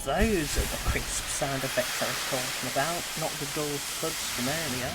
Those are the crisp sound effects I was talking about, not the dull thuds from earlier.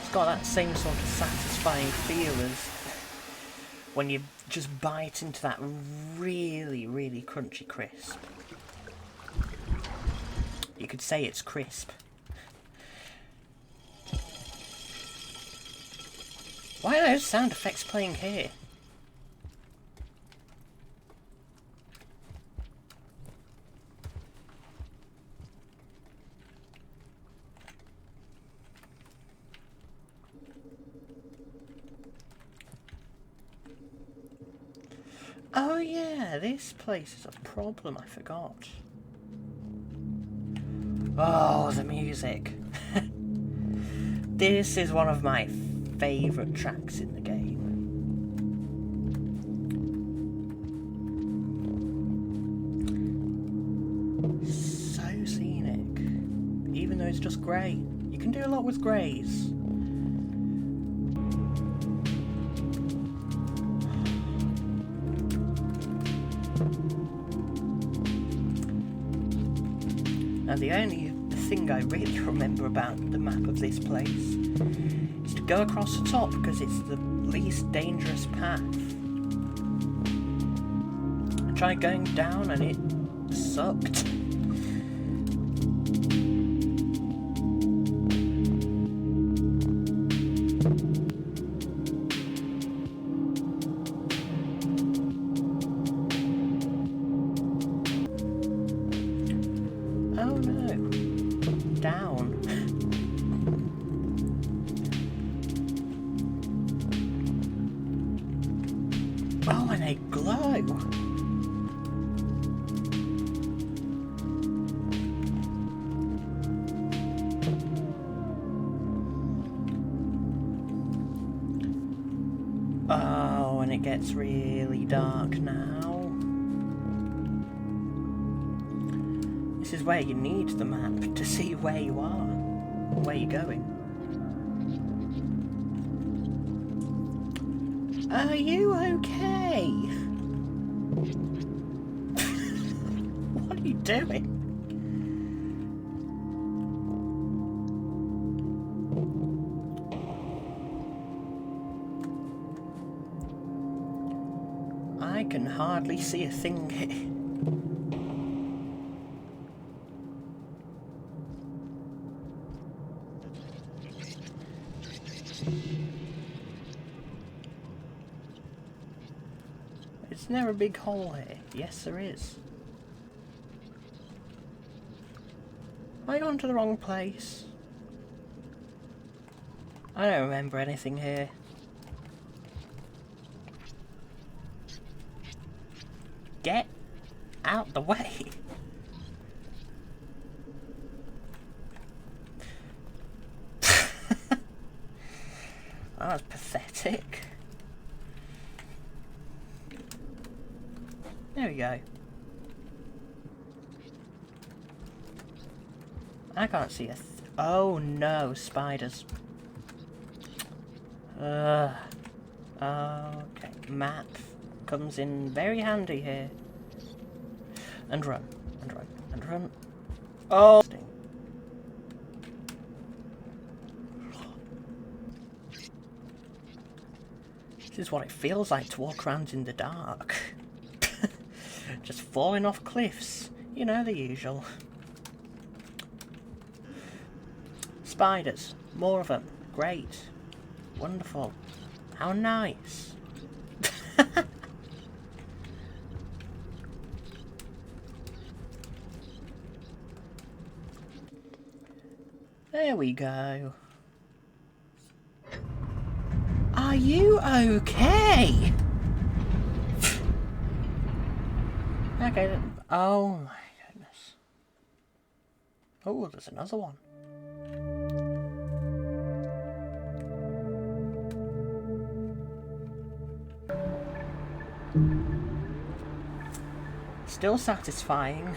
It's got that same sort of satisfying feel as when you just bite into that really, really crunchy crisp. You could say it's crisp. Why are those sound effects playing here? Oh yeah, this place is a problem, I forgot. Oh, the music. This is one of my favourite tracks in the game. So scenic. Even though it's just grey. You can do a lot with greys. Now the only thing I really remember about the map of this place is to go across the top because it's the least dangerous path. I tried going down and it sucked. Oh no. Down. Oh, and they glow. Oh, and it gets really dark now. This is where you need the map to see where you are, where you're going. Are you okay? What are you doing? I can hardly see a thing here. Isn't there a big hole here? Yes, there is. Have I gone to the wrong place? I don't remember anything here. Get out the way! That was pathetic. There we go. I can't see a oh no, spiders. Okay, map comes in very handy here. And run, and run, and run. Oh! This is what it feels like to walk around in the dark. Just falling off cliffs. You know, the usual. Spiders. More of them. Great. Wonderful. How nice. There we go. Are you okay? Okay then. Oh my goodness. Oh, there's another one. Still satisfying.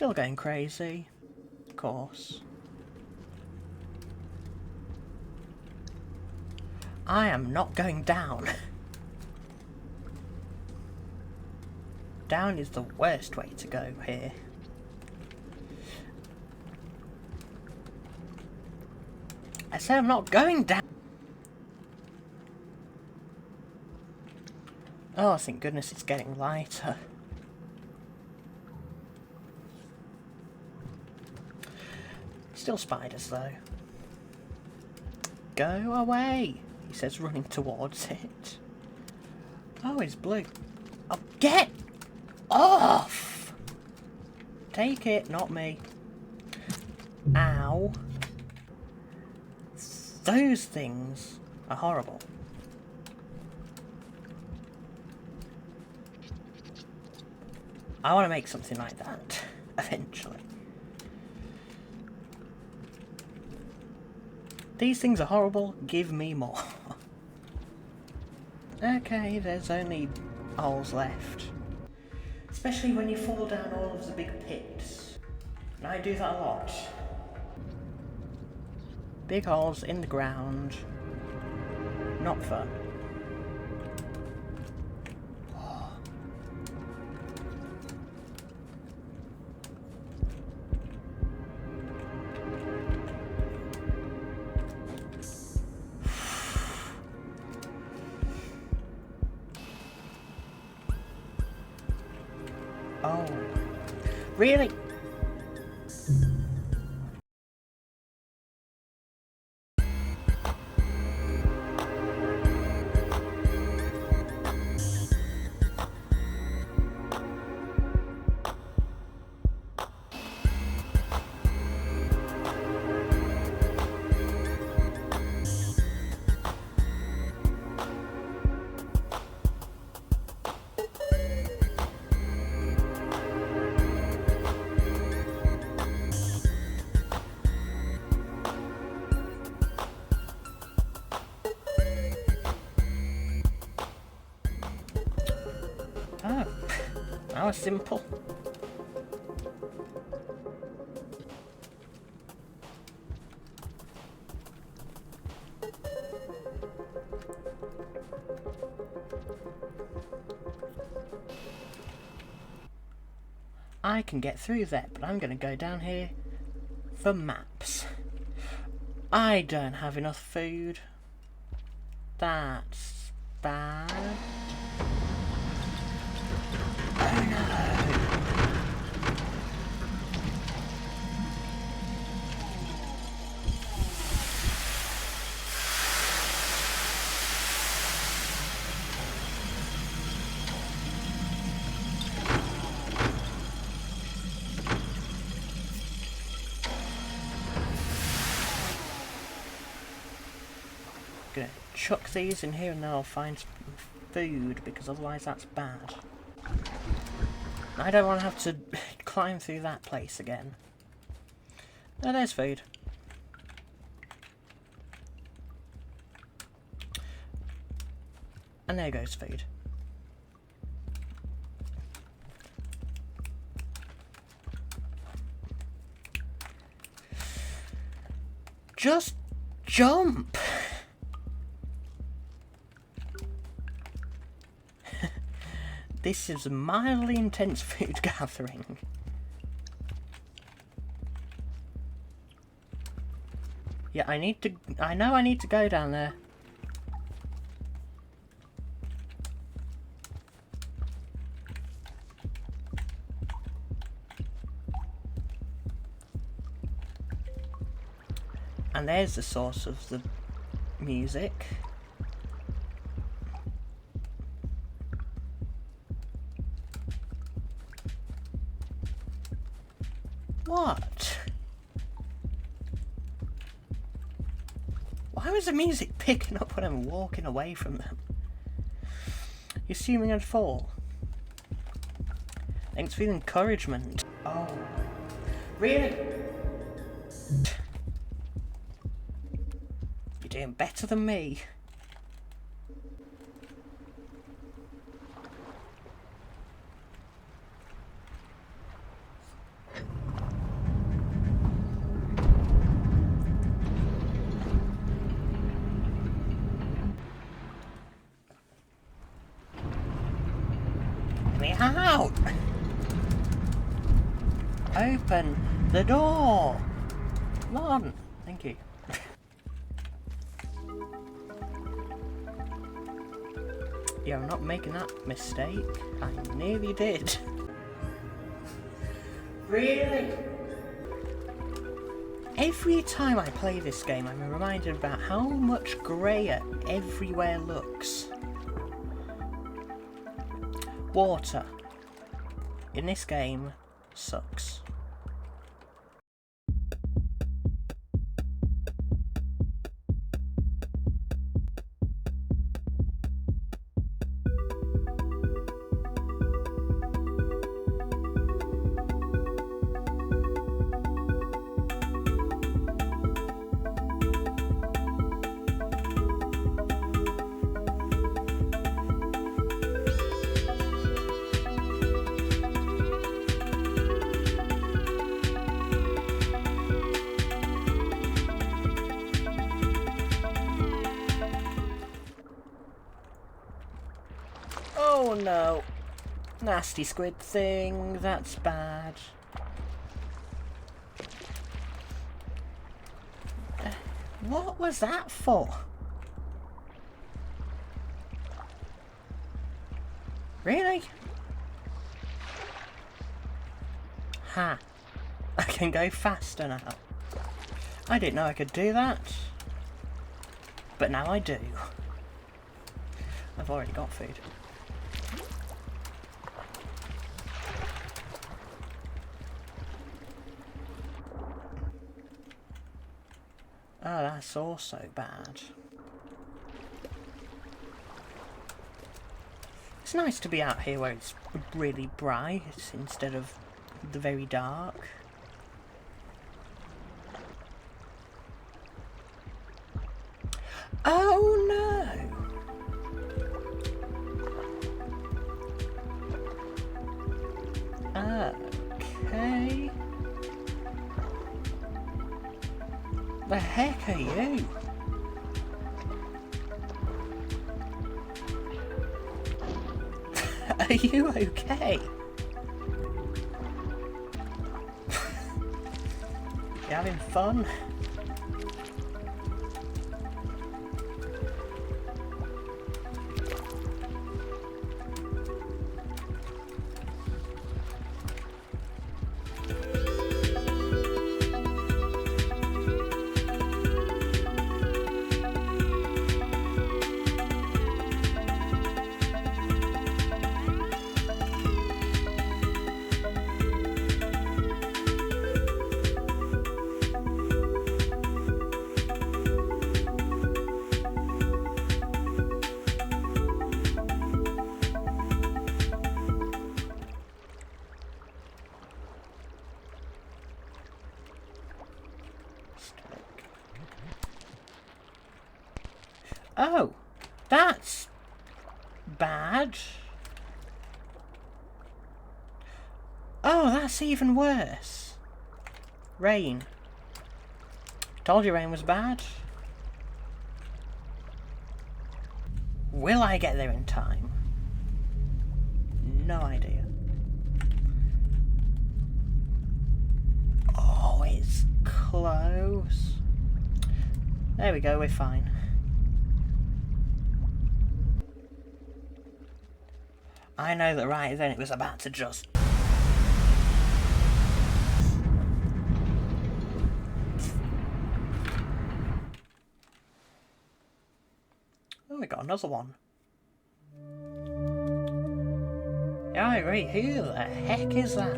Still going crazy. Of course. I am not going down. Down is the worst way to go here. I said I'm not going down. Oh, thank goodness it's getting lighter. Still spiders though. Go away, he says, running towards it. Oh, it's blue. Oh, get off! Take it, not me. Ow. Those things are horrible. I want to make something like that, eventually. These things are horrible, give me more. Okay, there's only holes left. Especially when you fall down all of the big pits. And I do that a lot. Big holes in the ground. Not fun. Oh, really? Oh, that was simple. I can get through that, but I'm going to go down here for maps. I don't have enough food. That's bad. Oh no! Gonna chuck these in here and then I'll find some food, because otherwise that's bad. I don't want to have to climb through that place again. Oh, there's food. And there goes food. Just jump! This is a mildly intense food gathering. Yeah, I know I need to go down there. And there's the source of the music. What? Why was the music picking up when I'm walking away from them? You assuming I'd fall? Thanks for the encouragement. Oh. Really? You're doing better than me. out! Open the door! Come on! Thank you. Yeah, I'm not making that mistake. I nearly did. Really? Every time I play this game, I'm reminded about how much greyer everywhere looks. Water in this game sucks. Oh no. Nasty squid thing, that's bad. What was that for? Really? Ha. I can go faster now. I didn't know I could do that. But now I do. I've already got food. Oh, that's also bad. It's nice to be out here where it's really bright instead of the very dark. Oh no! Okay. The heck are you? Are you okay? You having fun? Oh, that's bad. Oh, that's even worse. Rain. Told you rain was bad. Will I get there in time? No idea. Oh, it's close. There we go, we're fine. I know that right then it was about to just... Oh, we got another one. Yeah, I agree. Who the heck is that?